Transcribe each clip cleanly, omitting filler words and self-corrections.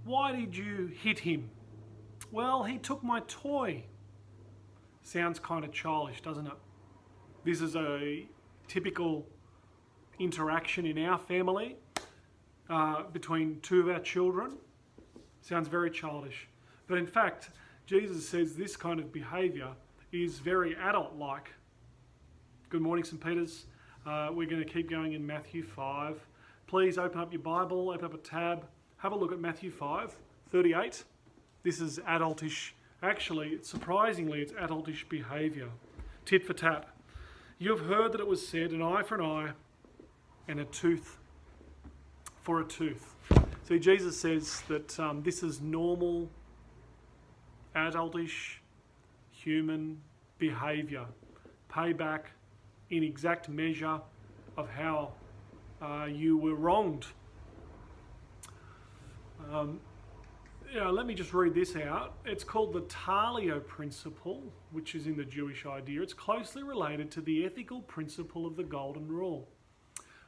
Why did you hit him? Well, he took my toy. Sounds kind of childish, doesn't it? This is a typical interaction in our family between two of our children. Sounds very childish. But in fact, Jesus says this kind of behaviour is very adult-like. Good morning, St. Peter's. We're going to keep going in Matthew 5. Please open up your Bible, open up a tab, have a look at Matthew 5:38. This is adultish. Actually, surprisingly, it's adultish behaviour. Tit for tat. You have heard that it was said, an eye for an eye and a tooth for a tooth. See, Jesus says that this is normal, adultish, human behaviour. Payback in exact measure of how you were wronged. Let me just read this out. It's called the Talio principle, which is in the Jewish idea. It's closely related to the ethical principle of the Golden Rule.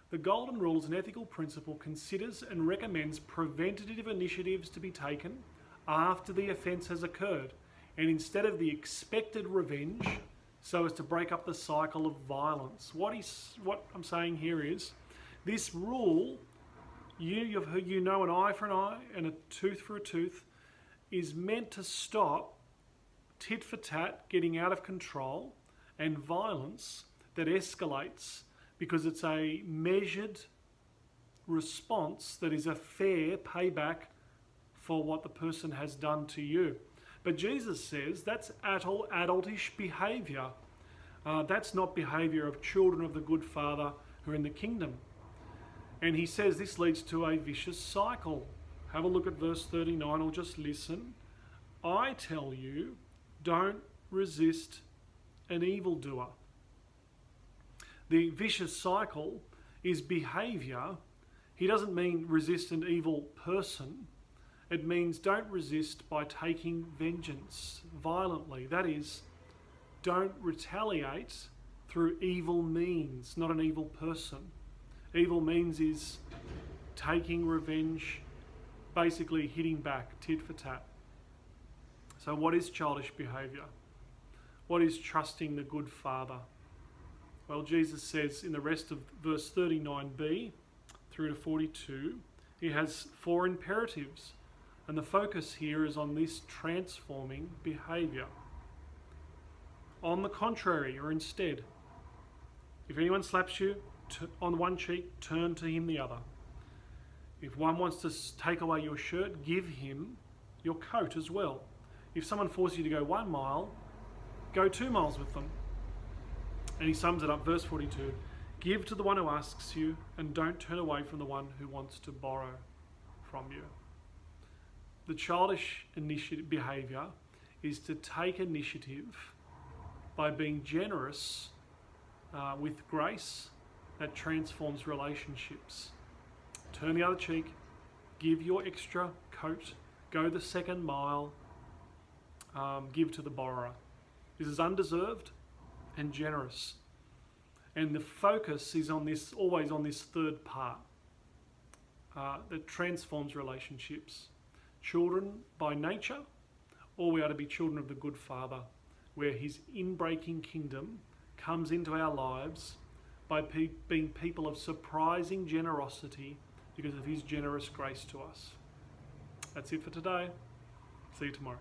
The Golden Rule is an ethical principle, considers and recommends preventative initiatives to be taken after the offence has occurred, and instead of the expected revenge, so as to break up the cycle of violence. What I'm saying here is, this rule, you know, an eye for an eye and a tooth for a tooth, is meant to stop tit for tat getting out of control and violence that escalates, because it's a measured response that is a fair payback for what the person has done to you. But Jesus says that's adultish behaviour. That's not behaviour of children of the good Father who are in the kingdom. And he says this leads to a vicious cycle. Have a look at verse 39 or just listen. I tell you, don't resist an evildoer. The vicious cycle is behaviour. He doesn't mean resist an evil person. It means don't resist by taking vengeance violently. That is, don't retaliate through evil means, not an evil person. Evil means is taking revenge, basically hitting back, tit for tat. So what is childish behaviour? What is trusting the good Father? Well, Jesus says in the rest of verse 39b through to 42, he has 4 imperatives. And the focus here is on this transforming behaviour. On the contrary, or instead, if anyone slaps you on one cheek, turn to him the other. If one wants to take away your shirt, give him your coat as well. If someone forces you to go 1 mile, go 2 miles with them. And he sums it up, verse 42, give to the one who asks you, and don't turn away from the one who wants to borrow from you. The childish behaviour is to take initiative by being generous with grace that transforms relationships. Turn the other cheek, give your extra coat, go the 2nd mile, give to the borrower. This is undeserved and generous. And the focus is on this, always on this 3rd part that transforms relationships. Children by nature, or we are to be children of the good Father, where his inbreaking kingdom comes into our lives by being people of surprising generosity because of his generous grace to us. That's it for today. See you tomorrow.